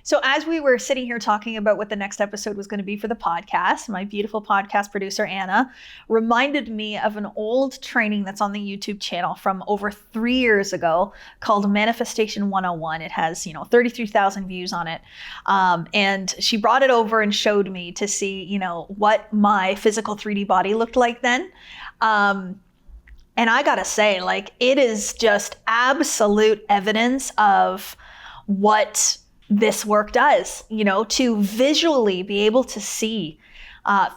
So as we were sitting here talking about what the next episode was going to be for the podcast, my beautiful podcast producer, Anna, reminded me of an old training that's on the YouTube channel from over 3 years ago called Manifestation 101. It has, 33,000 views on it. And she brought it over and showed me to see, what my physical 3D body looked like then. And I gotta say, it is just absolute evidence of what this work does, to visually be able to see.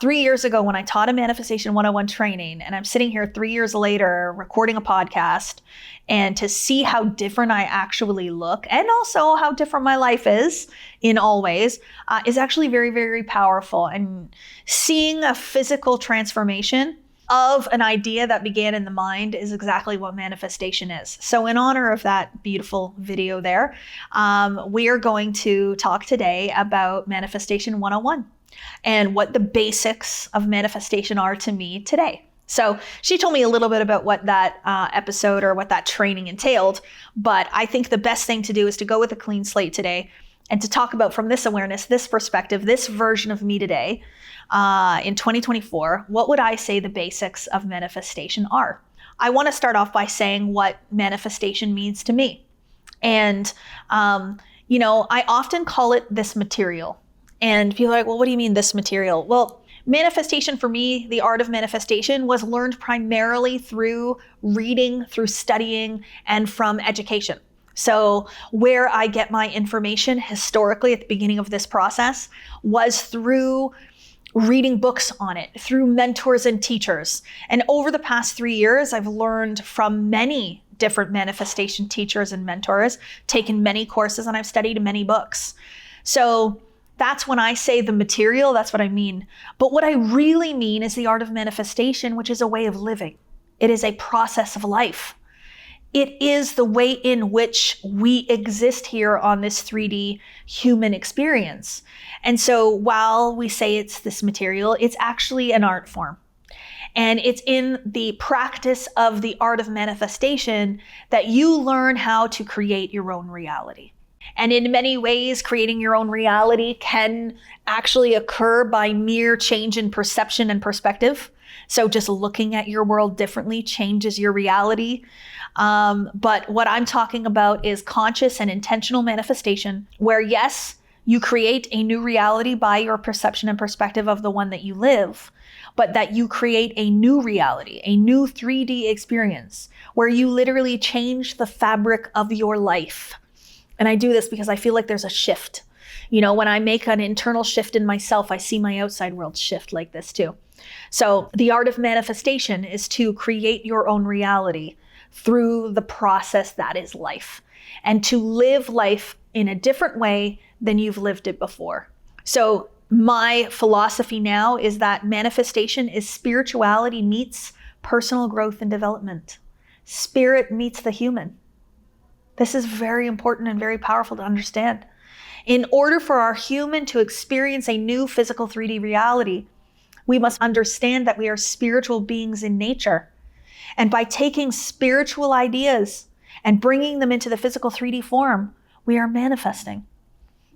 3 years ago when I taught a Manifestation 101 training, and I'm sitting here 3 years later recording a podcast, and to see how different I actually look, and also how different my life is in all ways, is actually very, very powerful. And seeing a physical transformation of an idea that began in the mind is exactly what manifestation is. So in honor of that beautiful video there, we are going to talk today about Manifestation 101 and what the basics of manifestation are to me today. So she told me a little bit about what that episode or what that training entailed, but I think the best thing to do is to go with a clean slate today and to talk about, from this awareness, this perspective, this version of me today, in 2024, what would I say the basics of manifestation are? I want to start off by saying what manifestation means to me. And, I often call it this material. And people are like, well, what do you mean this material? Well, manifestation for me, the art of manifestation, was learned primarily through reading, through studying, and from education. So where I get my information historically at the beginning of this process was through reading books on it, through mentors and teachers. And over the past 3 years, I've learned from many different manifestation teachers and mentors, taken many courses, and I've studied many books. So that's when I say the material, that's what I mean. But what I really mean is the art of manifestation, which is a way of living. It is a process of life. It is the way in which we exist here on this 3D human experience. And so while we say it's this material, it's actually an art form. And it's in the practice of the art of manifestation that you learn how to create your own reality. And in many ways, creating your own reality can actually occur by mere change in perception and perspective. So just looking at your world differently changes your reality. But what I'm talking about is conscious and intentional manifestation, where yes, you create a new reality by your perception and perspective of the one that you live, but that you create a new reality, a new 3D experience, where you literally change the fabric of your life. And I do this because I feel like there's a shift. When I make an internal shift in myself, I see my outside world shift like this too. So the art of manifestation is to create your own reality through the process that is life, and to live life in a different way than you've lived it before. So my philosophy now is that manifestation is spirituality meets personal growth and development. Spirit meets the human. This is very important and very powerful to understand. In order for our human to experience a new physical 3D reality, we must understand that we are spiritual beings in nature. And by taking spiritual ideas and bringing them into the physical 3D form, we are manifesting.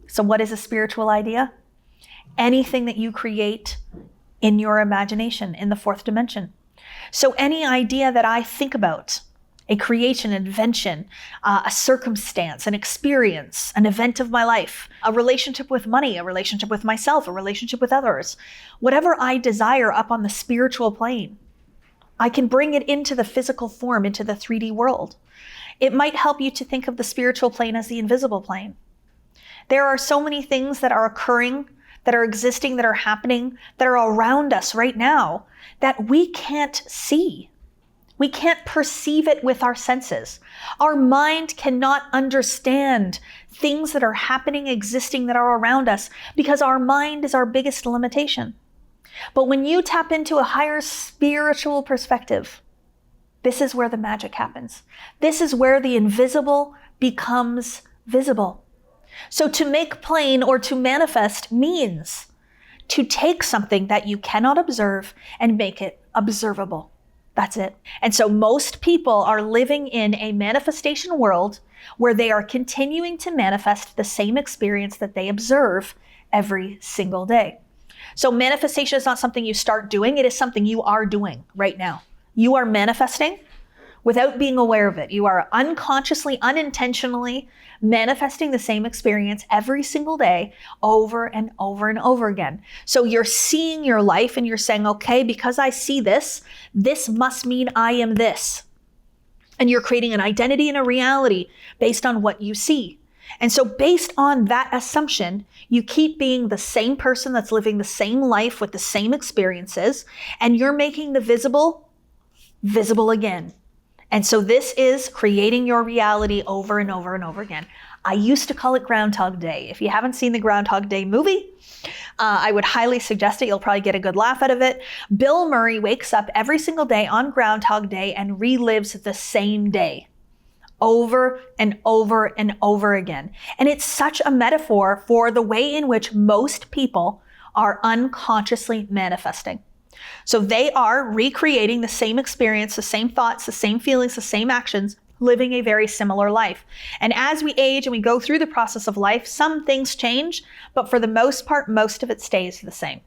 So what is a spiritual idea? Anything that you create in your imagination in the fourth dimension. So any idea that I think about, a creation, an invention, a circumstance, an experience, an event of my life, a relationship with money, a relationship with myself, a relationship with others, whatever I desire up on the spiritual plane, I can bring it into the physical form, into the 3D world. It might help you to think of the spiritual plane as the invisible plane. There are so many things that are occurring, that are existing, that are happening, that are around us right now that we can't see. We can't perceive it with our senses. Our mind cannot understand things that are happening, existing, that are around us, because our mind is our biggest limitation. But when you tap into a higher spiritual perspective, this is where the magic happens. This is where the invisible becomes visible. So to make plain or to manifest means to take something that you cannot observe and make it observable. That's it. And so most people are living in a manifestation world where they are continuing to manifest the same experience that they observe every single day. So manifestation is not something you start doing. It is something you are doing right now. You are manifesting without being aware of it. You are unconsciously, unintentionally manifesting the same experience every single day over and over and over again. So you're seeing your life and you're saying, okay, because I see this, this must mean I am this. And you're creating an identity and a reality based on what you see. And so based on that assumption, you keep being the same person that's living the same life with the same experiences, and you're making the visible again. And so this is creating your reality over and over and over again. I used to call it Groundhog Day. If you haven't seen the Groundhog Day movie, I would highly suggest it. You'll probably get a good laugh out of it. Bill Murray wakes up every single day on Groundhog Day and relives the same day over and over and over again. And it's such a metaphor for the way in which most people are unconsciously manifesting. So they are recreating the same experience, the same thoughts, the same feelings, the same actions, living a very similar life. And as we age and we go through the process of life, some things change, but for the most part, most of it stays the same.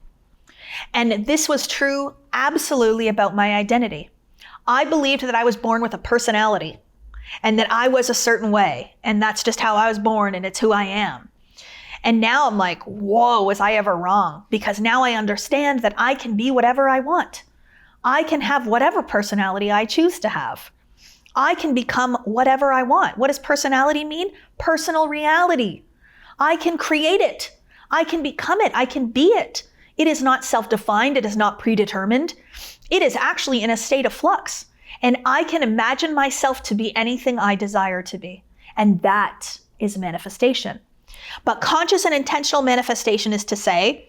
And this was true absolutely about my identity. I believed that I was born with a personality and that I was a certain way, and that's just how I was born and it's who I am. And now I'm like, whoa, was I ever wrong? Because now I understand that I can be whatever I want. I can have whatever personality I choose to have. I can become whatever I want. What does personality mean? Personal reality. I can create it. I can become it. I can be it. It is not self-defined. It is not predetermined. It is actually in a state of flux. And I can imagine myself to be anything I desire to be. And that is manifestation. But conscious and intentional manifestation is to say,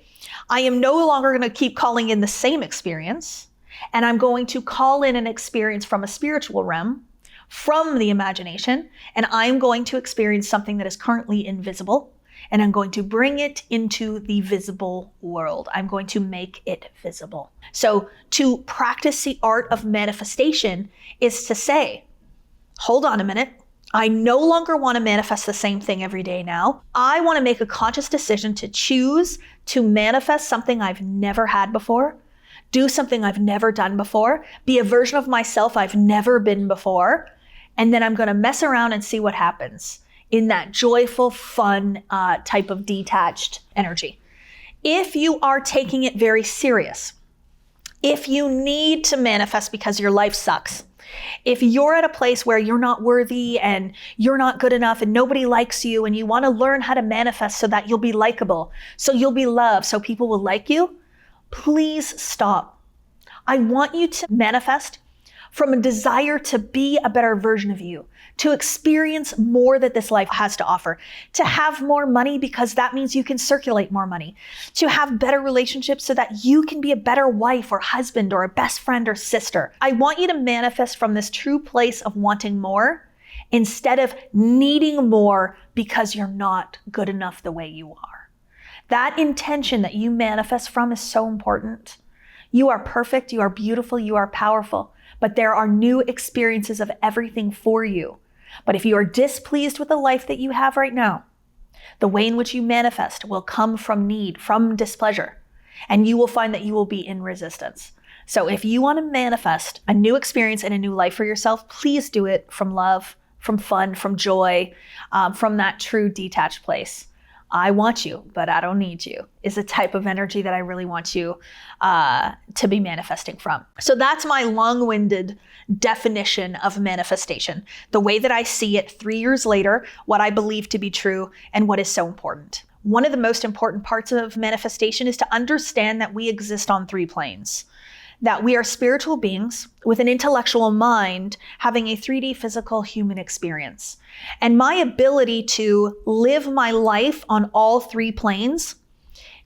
I am no longer going to keep calling in the same experience, and I'm going to call in an experience from a spiritual realm, from the imagination, and I'm going to experience something that is currently invisible, and I'm going to bring it into the visible world. I'm going to make it visible. So to practice the art of manifestation is to say, hold on a minute. I no longer want to manifest the same thing every day now. I want to make a conscious decision to choose to manifest something I've never had before, do something I've never done before, be a version of myself I've never been before, and then I'm going to mess around and see what happens in that joyful, fun type of detached energy. If you are taking it very serious, if you need to manifest because your life sucks, if you're at a place where you're not worthy and you're not good enough and nobody likes you and you want to learn how to manifest so that you'll be likable, so you'll be loved, so people will like you, please stop. I want you to manifest from a desire to be a better version of you, to experience more that this life has to offer, to have more money because that means you can circulate more money, to have better relationships so that you can be a better wife or husband or a best friend or sister. I want you to manifest from this true place of wanting more instead of needing more because you're not good enough the way you are. That intention that you manifest from is so important. You are perfect, you are beautiful, you are powerful. But there are new experiences of everything for you. But if you are displeased with the life that you have right now, the way in which you manifest will come from need, from displeasure, and you will find that you will be in resistance. So if you want to manifest a new experience and a new life for yourself, please do it from love, from fun, from joy, from that true detached place. I want you, but I don't need you is a type of energy that I really want you to be manifesting from. So that's my long-winded definition of manifestation, the way that I see it 3 years later, what I believe to be true, and what is so important. One of the most important parts of manifestation is to understand that we exist on 3 planes. That we are spiritual beings with an intellectual mind having a 3D physical human experience. And my ability to live my life on all 3 planes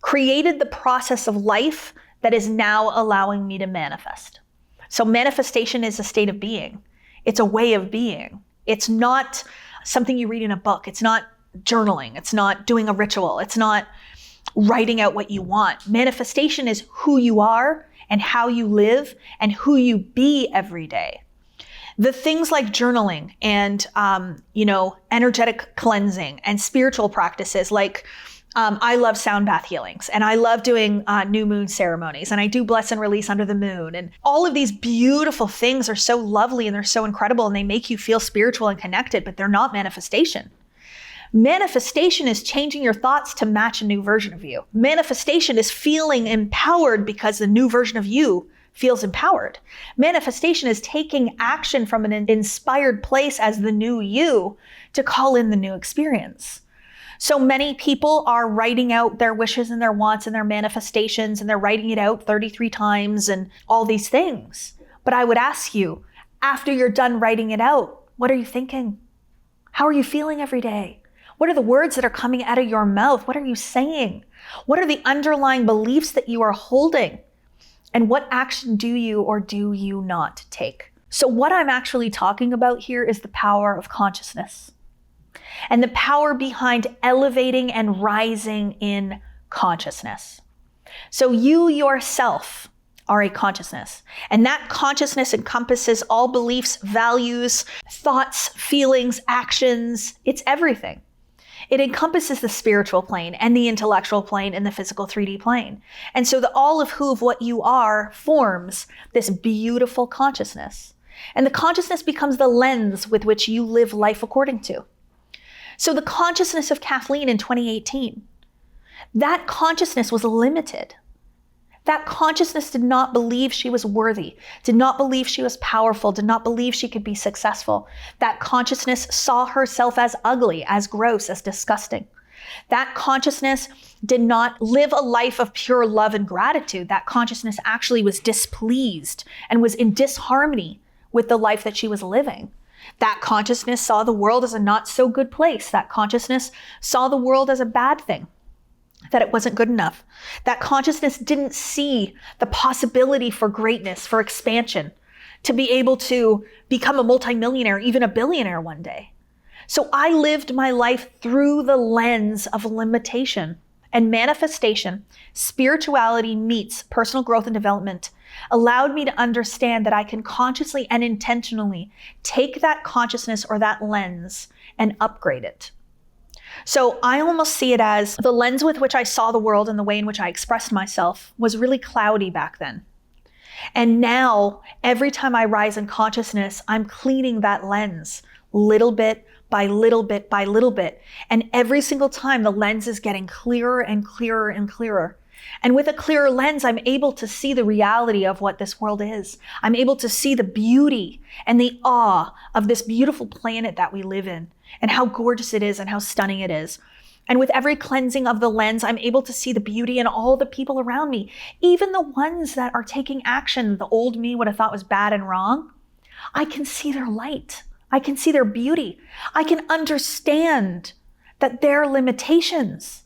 created the process of life that is now allowing me to manifest. So manifestation is a state of being. It's a way of being. It's not something you read in a book. It's not journaling. It's not doing a ritual. It's not writing out what you want. Manifestation is who you are and how you live and who you be every day. The things like journaling and, energetic cleansing and spiritual practices like I love sound bath healings, and I love doing new moon ceremonies, and I do bless and release under the moon. And all of these beautiful things are so lovely and they're so incredible and they make you feel spiritual and connected, but they're not manifestation. Manifestation is changing your thoughts to match a new version of you. Manifestation is feeling empowered because the new version of you feels empowered. Manifestation is taking action from an inspired place as the new you to call in the new experience. So many people are writing out their wishes and their wants and their manifestations, and they're writing it out 33 times and all these things. But I would ask you, after you're done writing it out, what are you thinking? How are you feeling every day? What are the words that are coming out of your mouth? What are you saying? What are the underlying beliefs that you are holding? And what action do you or do you not take? So what I'm actually talking about here is the power of consciousness and the power behind elevating and rising in consciousness. So you yourself are a consciousness, and that consciousness encompasses all beliefs, values, thoughts, feelings, actions. It's everything. It encompasses the spiritual plane and the intellectual plane and the physical 3D plane. And so all of what you are forms this beautiful consciousness. And the consciousness becomes the lens with which you live life according to. So the consciousness of Kathleen in 2018, that consciousness was limited. That consciousness did not believe she was worthy, did not believe she was powerful, did not believe she could be successful. That consciousness saw herself as ugly, as gross, as disgusting. That consciousness did not live a life of pure love and gratitude. That consciousness actually was displeased and was in disharmony with the life that she was living. That consciousness saw the world as a not so good place. That consciousness saw the world as a bad thing, that it wasn't good enough. That consciousness didn't see the possibility for greatness, for expansion, to be able to become a multimillionaire, even a billionaire one day. So I lived my life through the lens of limitation and manifestation. Spirituality meets personal growth and development allowed me to understand that I can consciously and intentionally take that consciousness or that lens and upgrade it. So I almost see it as the lens with which I saw the world and the way in which I expressed myself was really cloudy back then. And now, every time I rise in consciousness, I'm cleaning that lens little bit by little bit by little bit. And every single time the lens is getting clearer and clearer and clearer. And with a clearer lens, I'm able to see the reality of what this world is. I'm able to see the beauty and the awe of this beautiful planet that we live in, and how gorgeous it is and how stunning it is. And with every cleansing of the lens, I'm able to see the beauty in all the people around me, even the ones that are taking action the old me would have thought was bad and wrong. I can see their light. I can see their beauty. I can understand that their limitations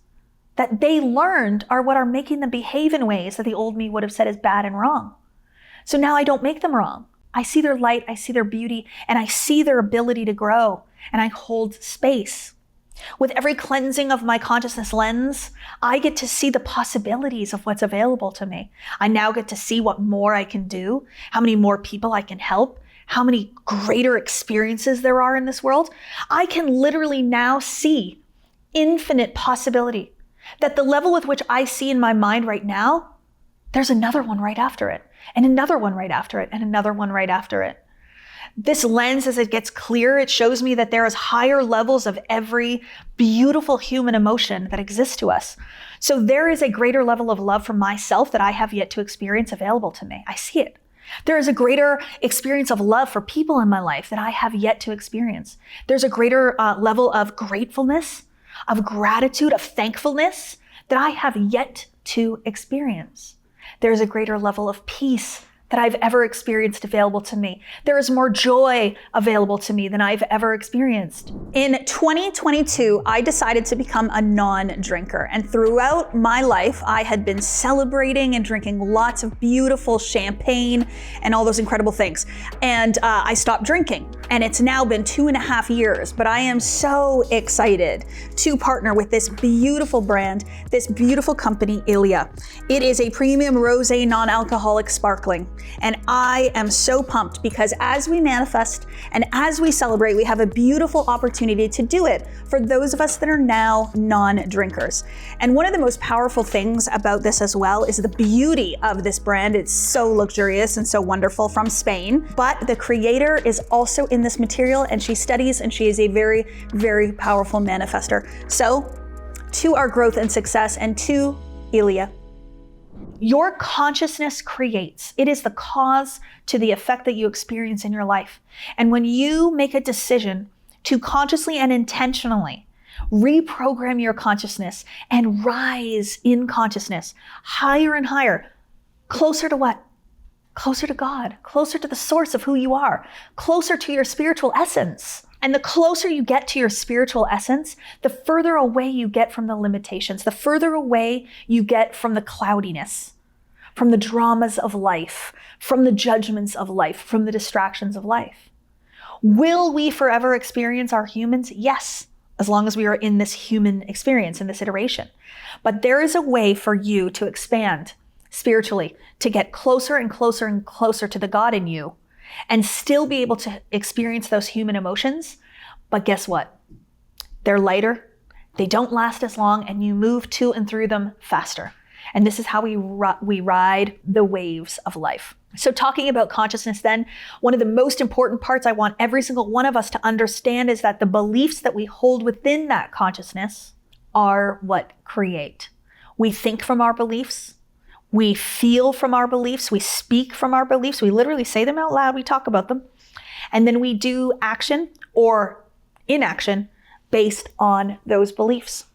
that they learned are what are making them behave in ways that the old me would have said is bad and wrong. So now I don't make them wrong. I see their light, I see their beauty, and I see their ability to grow, and I hold space. With every cleansing of my consciousness lens, I get to see the possibilities of what's available to me. I now get to see what more I can do, how many more people I can help, how many greater experiences there are in this world. I can literally now see infinite possibility. That the level with which I see in my mind right now, there's another one right after it, and another one right after it, and another one right after it. This lens, as it gets clearer, it shows me that there is higher levels of every beautiful human emotion that exists to us. So there is a greater level of love for myself that I have yet to experience available to me. I see it. There is a greater experience of love for people in my life that I have yet to experience. There's a greater level of gratefulness, of gratitude, of thankfulness that I have yet to experience. There's a greater level of peace that I've ever experienced available to me. There is more joy available to me than I've ever experienced. In 2022, I decided to become a non-drinker. And throughout my life, I had been celebrating and drinking lots of beautiful champagne and all those incredible things. And I stopped drinking. And it's now been 2.5 years, but I am so excited to partner with this beautiful brand, this beautiful company, Ilia. It is a premium rosé non-alcoholic sparkling. And I am so pumped because as we manifest and as we celebrate, we have a beautiful opportunity to do it for those of us that are now non-drinkers. And one of the most powerful things about this as well is the beauty of this brand. It's so luxurious and so wonderful, from Spain, but the creator is also in this material, and she studies, and she is a very, very powerful manifester. So to our growth and success, and to Ilia. Your consciousness creates. It is the cause to the effect that you experience in your life. And when you make a decision to consciously and intentionally reprogram your consciousness and rise in consciousness higher and higher, closer to what? Closer to God, closer to the source of who you are, closer to your spiritual essence. And the closer you get to your spiritual essence, the further away you get from the limitations, the further away you get from the cloudiness, from the dramas of life, from the judgments of life, from the distractions of life. Will we forever experience our humans? Yes, as long as we are in this human experience, in this iteration. But there is a way for you to expand spiritually, to get closer and closer and closer to the God in you, and still be able to experience those human emotions. But guess what? They're lighter, they don't last as long, and you move to and through them faster. And this is how we ride the waves of life. So talking about consciousness then, one of the most important parts I want every single one of us to understand is that the beliefs that we hold within that consciousness are what create. We think from our beliefs. We feel from our beliefs, we speak from our beliefs, we literally say them out loud, we talk about them. And then we do action or inaction based on those beliefs.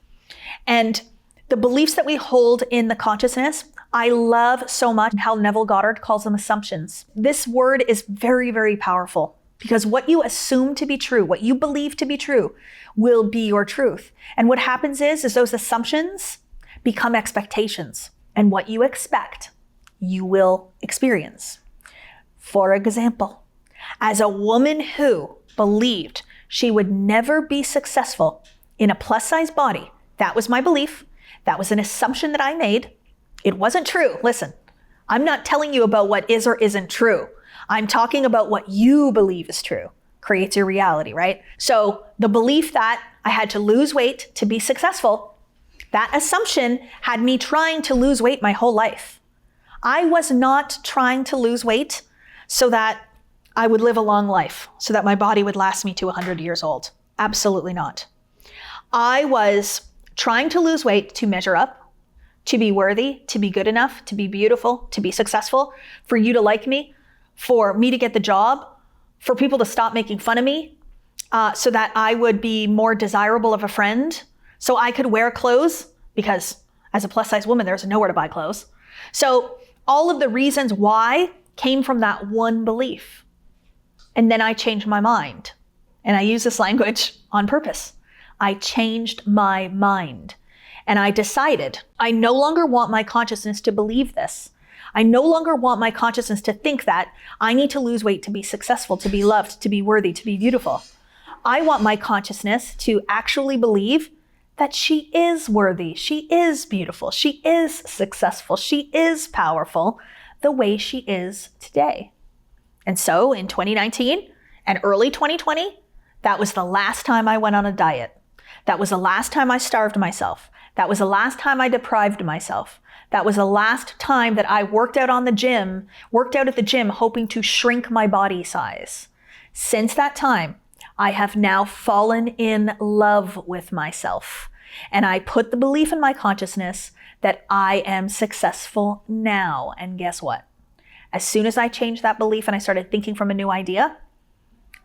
And the beliefs that we hold in the consciousness, I love so much how Neville Goddard calls them assumptions. This word is very, very powerful because what you assume to be true, what you believe to be true, will be your truth. And what happens is those assumptions become expectations. And what you expect, you will experience. For example, as a woman who believed she would never be successful in a plus-size body, that was my belief. That was an assumption that I made. It wasn't true. Listen, I'm not telling you about what is or isn't true. I'm talking about what you believe is true. Creates your reality, right? So the belief that I had to lose weight to be successful, that assumption had me trying to lose weight my whole life. I was not trying to lose weight so that I would live a long life, so that my body would last me to 100 years old. Absolutely not. I was trying to lose weight to measure up, to be worthy, to be good enough, to be beautiful, to be successful, for you to like me, for me to get the job, for people to stop making fun of me, so that I would be more desirable of a friend, so I could wear clothes, because as a plus-size woman, there's nowhere to buy clothes. So all of the reasons why came from that one belief. And then I changed my mind. And I use this language on purpose. I changed my mind. And I decided I no longer want my consciousness to believe this. I no longer want my consciousness to think that I need to lose weight to be successful, to be loved, to be worthy, to be beautiful. I want my consciousness to actually believe that she is worthy, she is beautiful, she is successful, she is powerful the way she is today. And so in 2019 and early 2020, that was the last time I went on a diet. That was the last time I starved myself. That was the last time I deprived myself. That was the last time that I worked out at the gym hoping to shrink my body size. Since that time, I have now fallen in love with myself. And I put the belief in my consciousness that I am successful now. And guess what? As soon as I changed that belief and I started thinking from a new idea,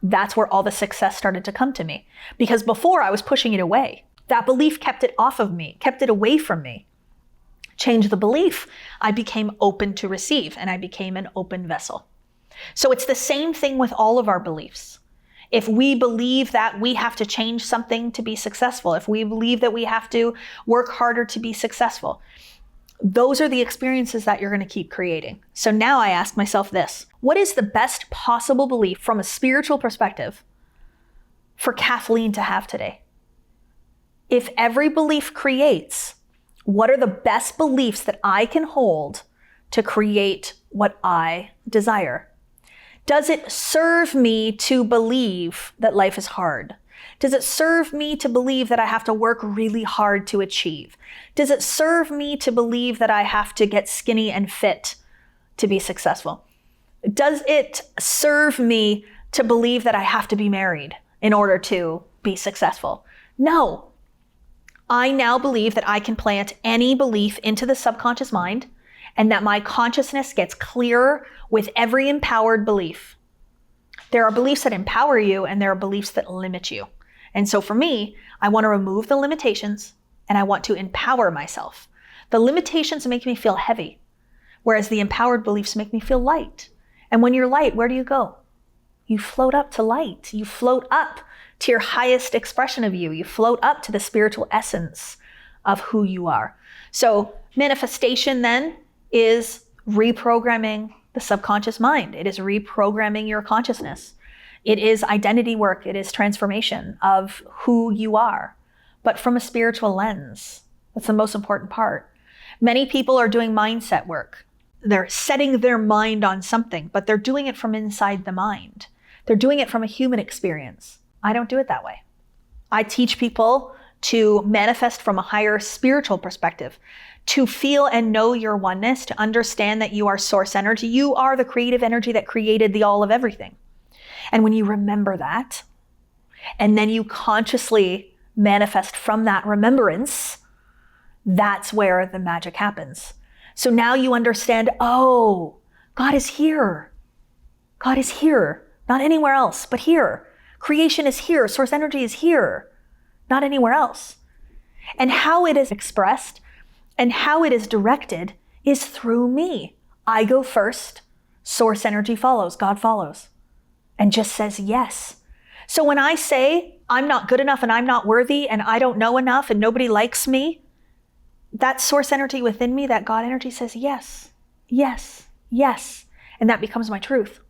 that's where all the success started to come to me. Because before I was pushing it away. That belief kept it off of me, kept it away from me. Change the belief, I became open to receive, and I became an open vessel. So it's the same thing with all of our beliefs. If we believe that we have to change something to be successful, if we believe that we have to work harder to be successful, those are the experiences that you're going to keep creating. So now I ask myself this: what is the best possible belief from a spiritual perspective for Kathleen to have today? If every belief creates, what are the best beliefs that I can hold to create what I desire? Does it serve me to believe that life is hard? Does it serve me to believe that I have to work really hard to achieve? Does it serve me to believe that I have to get skinny and fit to be successful? Does it serve me to believe that I have to be married in order to be successful? No. I now believe that I can plant any belief into the subconscious mind and that my consciousness gets clearer with every empowered belief. There are beliefs that empower you and there are beliefs that limit you. And so for me, I want to remove the limitations and I want to empower myself. The limitations make me feel heavy, whereas the empowered beliefs make me feel light. And when you're light, where do you go? You float up to light. You float up to your highest expression of you. You float up to the spiritual essence of who you are. So manifestation then is reprogramming the subconscious mind. It is reprogramming your consciousness. It is identity work. It is transformation of who you are, but from a spiritual lens. That's the most important part. Many people are doing mindset work. They're setting their mind on something, but they're doing it from inside the mind. They're doing it from a human experience. I don't do it that way. I teach people to manifest from a higher spiritual perspective, to feel and know your oneness, to understand that you are source energy. You are the creative energy that created the all of everything. And when you remember that, and then you consciously manifest from that remembrance, that's where the magic happens. So now you understand, oh, God is here. God is here, not anywhere else, but here. Creation is here. Source energy is here, not anywhere else. And how it is expressed and how it is directed is through me. I go first, source energy follows, God follows, and just says yes. So when I say I'm not good enough and I'm not worthy and I don't know enough and nobody likes me, that source energy within me, that God energy says yes, yes, yes. And that becomes my truth.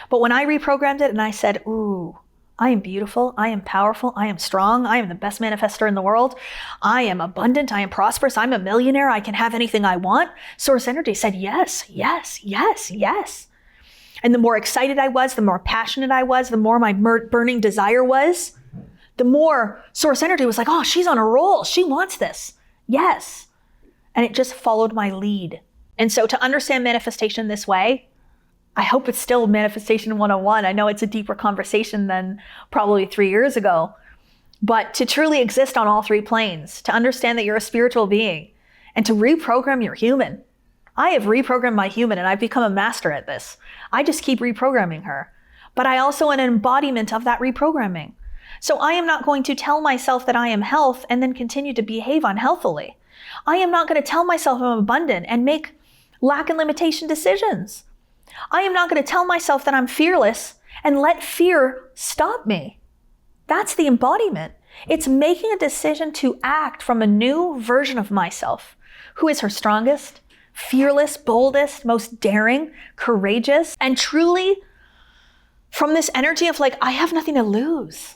But when I reprogrammed it and I said, ooh, I am beautiful, I am powerful, I am strong, I am the best manifester in the world, I am abundant, I am prosperous, I'm a millionaire, I can have anything I want. Source energy said yes, yes, yes, yes. And the more excited I was, the more passionate I was, the more my burning desire was, the more source energy was like, oh, she's on a roll, she wants this. Yes. And it just followed my lead. And so to understand manifestation this way, I hope it's still Manifestation 101. I know it's a deeper conversation than probably 3 years ago, but to truly exist on all three planes, to understand that you're a spiritual being and to reprogram your human. I have reprogrammed my human and I've become a master at this. I just keep reprogramming her, but I also am an embodiment of that reprogramming. So I am not going to tell myself that I am health and then continue to behave unhealthily. I am not going to tell myself I'm abundant and make lack and limitation decisions. I am not going to tell myself that I'm fearless and let fear stop me. That's the embodiment. It's making a decision to act from a new version of myself, who is her strongest, fearless, boldest, most daring, courageous, and truly from this energy of like, I have nothing to lose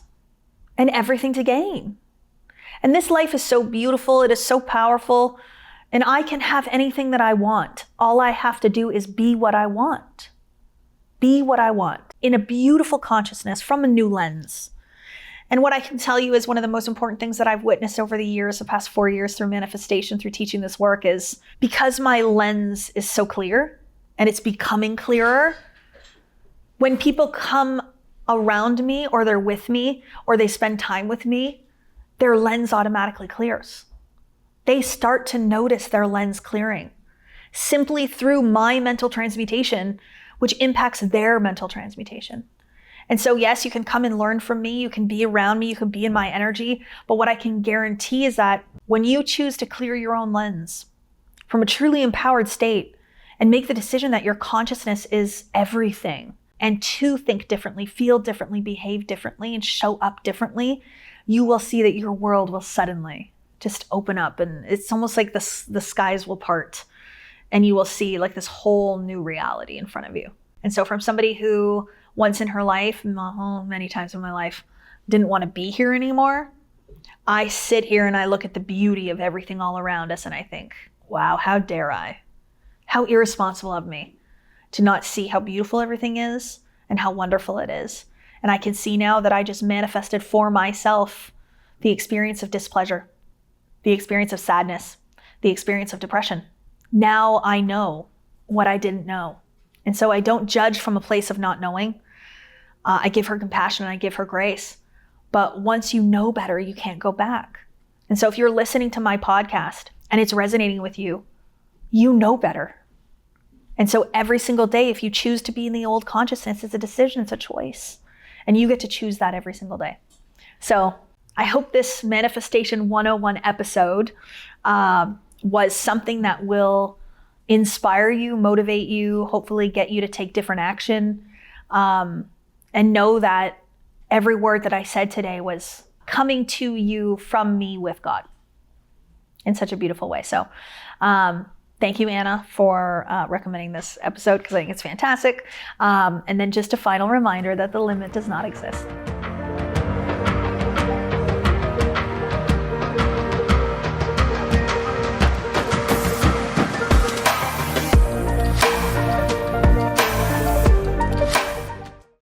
and everything to gain. And this life is so beautiful. It is so powerful. And I can have anything that I want. All I have to do is be what I want. Be what I want in a beautiful consciousness from a new lens. And what I can tell you is one of the most important things that I've witnessed over the years, the past 4 years through manifestation, through teaching this work is because my lens is so clear and it's becoming clearer, when people come around me or they're with me or they spend time with me, their lens automatically clears. They start to notice their lens clearing simply through my mental transmutation, which impacts their mental transmutation. And so, yes, you can come and learn from me. You can be around me. You can be in my energy. But what I can guarantee is that when you choose to clear your own lens from a truly empowered state and make the decision that your consciousness is everything and to think differently, feel differently, behave differently, and show up differently, you will see that your world will suddenly just open up, and it's almost like the skies will part and you will see like this whole new reality in front of you. And so from somebody who once in her life, many times in my life, didn't want to be here anymore, I sit here and I look at the beauty of everything all around us and I think, wow, how dare I? How irresponsible of me to not see how beautiful everything is and how wonderful it is. And I can see now that I just manifested for myself the experience of displeasure, the experience of sadness, the experience of depression. Now I know what I didn't know. And so I don't judge from a place of not knowing. I give her compassion and I give her grace. But once you know better, you can't go back. And so if you're listening to my podcast and it's resonating with you, you know better. And so every single day, if you choose to be in the old consciousness, it's a decision, it's a choice. And you get to choose that every single day. So I hope this Manifestation 101 episode was something that will inspire you, motivate you, hopefully get you to take different action. And know that every word that I said today was coming to you from me with God in such a beautiful way. So thank you, Anna, for recommending this episode because I think it's fantastic. And then just a final reminder that the limit does not exist.